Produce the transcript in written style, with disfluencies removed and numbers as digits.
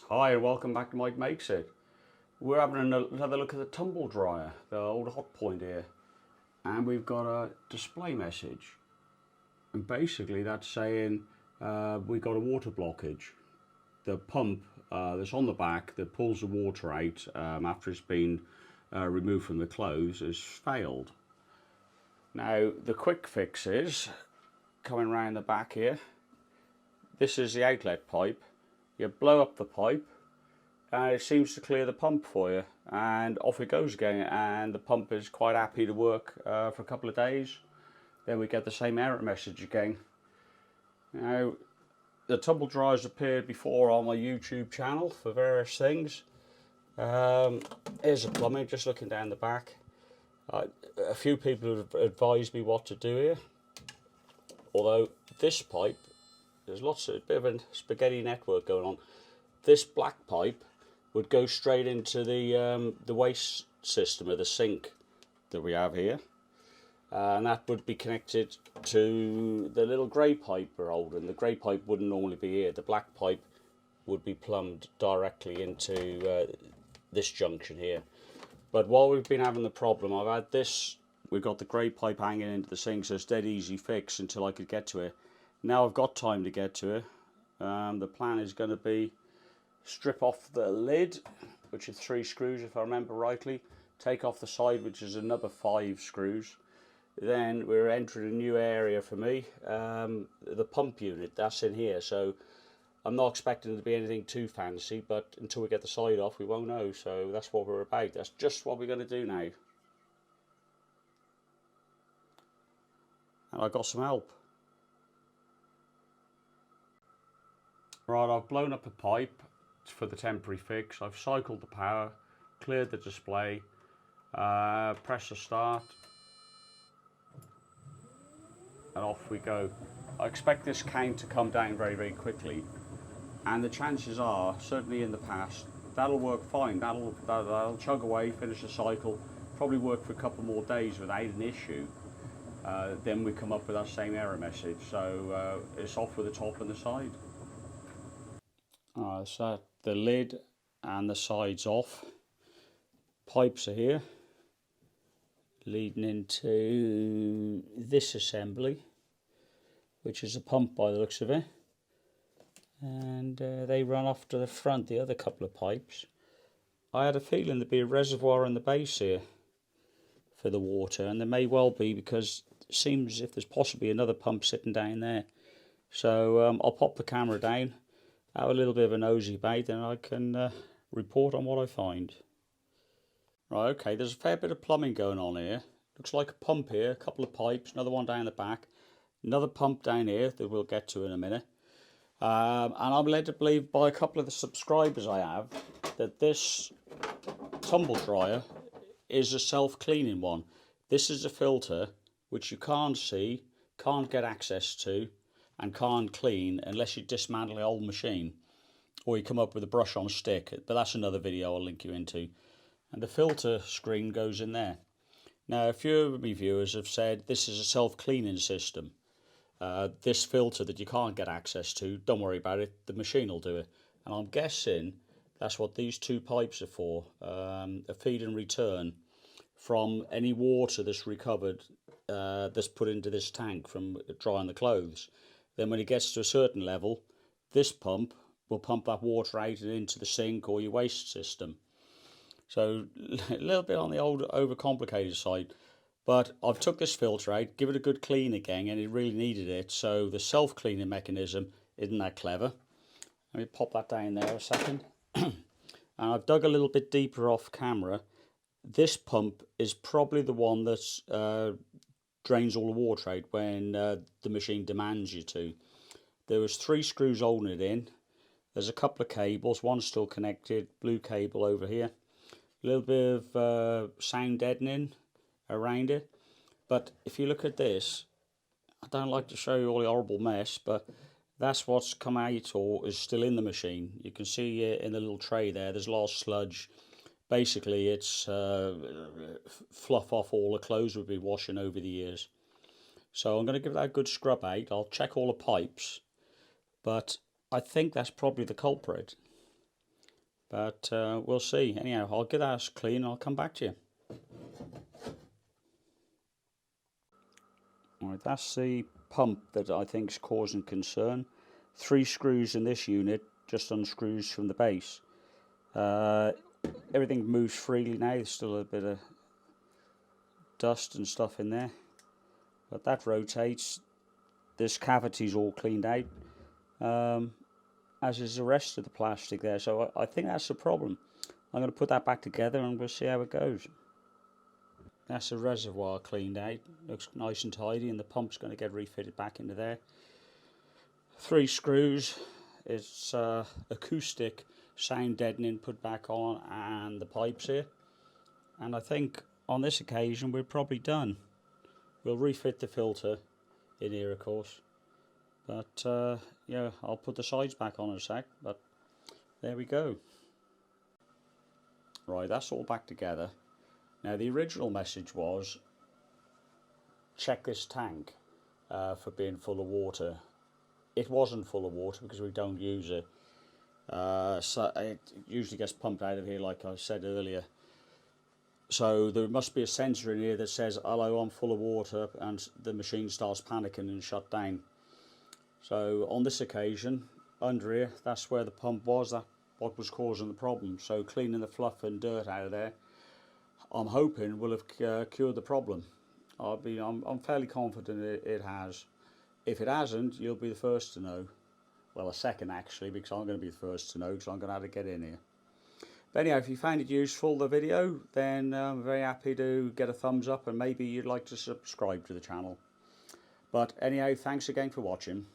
Hi and welcome back to Mike Makes It. We're having another look at the tumble dryer, the old Hotpoint here, and we've got a display message, and basically that's saying we've got a water blockage. The pump that's on the back that pulls the water out after it's been removed from the clothes has failed. Now the quick fix is coming round the back here. This is the outlet pipe. You blow up the pipe and it seems to clear the pump for you, and off it goes again, and the pump is quite happy to work for a couple of days. Then we get the same error message again. Now the tumble dryers appeared before on my YouTube channel for various things. Here's the plumbing, just looking down the back. A few people have advised me what to do here, although this pipe, there's a bit of a spaghetti network going on. This black pipe would go straight into the waste system of the sink that we have here, and that would be connected to the little grey pipe we're holding. The grey pipe wouldn't normally be here. The black pipe would be plumbed directly into this junction here. But while we've been having the problem, I've had this, we've got the grey pipe hanging into the sink, so it's dead easy fix until I could get to it. Now I've got time to get to it. The plan is going to be strip off the lid, which is 3 screws if I remember rightly, take off the side, which is another 5 screws. Then we're entering a new area for me, the pump unit, that's in here, so I'm not expecting it to be anything too fancy, but until we get the side off we won't know, so that's what we're about. That's just what we're going to do now. And I got some help. Right, I've blown up a pipe for the temporary fix. I've cycled the power, cleared the display, press the start, and off we go. I expect this count to come down very, very quickly, and the chances are, certainly in the past, that'll work fine. That'll chug away, finish the cycle, probably work for a couple more days without an issue. Then we come up with that same error message, so it's off with the top and the side. So the lid and the sides off. Pipes are here, leading into this assembly, which is a pump by the looks of it. And they run off to the front, the other couple of pipes. I had a feeling there'd be a reservoir in the base here for the water, and there may well be, because it seems as if there's possibly another pump sitting down there. So I'll pop the camera down, have a little bit of a nosy about, then I can report on what I find. Right, okay, there's a fair bit of plumbing going on here. Looks like a pump here, a couple of pipes, another one down the back, another pump down here that we'll get to in a minute. And I'm led to believe by a couple of the subscribers I have that this tumble dryer is a self-cleaning one. This is a filter which you can't see, can't get access to, and can't clean unless you dismantle the old machine, or you come up with a brush on stick, but that's another video I'll link you into. And the filter screen goes in there. Now a few of my viewers have said this is a self-cleaning system. This filter that you can't get access to, don't worry about it, the machine will do it. And I'm guessing that's what these 2 pipes are for, a feed and return from any water that's recovered, that's put into this tank from drying the clothes. Then when it gets to a certain level, this pump will pump that water out and into the sink or your waste system. So a little bit on the old overcomplicated side, but I've took this filter out, give it a good clean again, and it really needed it. So the self-cleaning mechanism isn't that clever. Let me pop that down there a second. And I've dug a little bit deeper off camera. This pump is probably the one that's drains all the water out when the machine demands you to. There was 3 screws holding it in. There's a couple of cables, one's still connected, blue cable over here. A little bit of sound deadening around it. But if you look at this, I don't like to show you all the horrible mess, but that's what's come out or is still in the machine. You can see in the little tray there's a lot of sludge. Basically it's fluff off all the clothes we've been washing over the years. So I'm going to give that a good scrub out. I'll check all the pipes, but I think that's probably the culprit. But we'll see. Anyhow, I'll get that clean and I'll come back to you. Alright, that's the pump that I think is causing concern. 3 screws in this unit just unscrews from the base. Everything moves freely now. There's still a bit of dust and stuff in there, but that rotates. This cavity's all cleaned out, as is the rest of the plastic there, so I think that's the problem. I'm going to put that back together and we'll see how it goes. That's the reservoir cleaned out, looks nice and tidy, and the pump's going to get refitted back into there. 3 screws, it's acoustic sound deadening put back on, and the pipes here, and I think on this occasion we're probably done. We'll refit the filter in here, of course, but yeah, I'll put the sides back on in a sec, but there we go. Right, that's all back together. Now the original message was check this tank for being full of water. It wasn't full of water because we don't use it. So it usually gets pumped out of here, like I said earlier. So there must be a sensor in here that says, hello, I'm full of water, and the machine starts panicking and shut down. So on this occasion, under here, that's where the pump was, that what was causing the problem. So cleaning the fluff and dirt out of there, I'm hoping will have cured the problem. I'm fairly confident it has. If it hasn't, you'll be the first to know. Well, a second actually, because I'm going to be the first to know, because I'm going to have to get in here. But anyhow, if you found it useful, the video, then I'm very happy to get a thumbs up, and maybe you'd like to subscribe to the channel. But anyhow, thanks again for watching.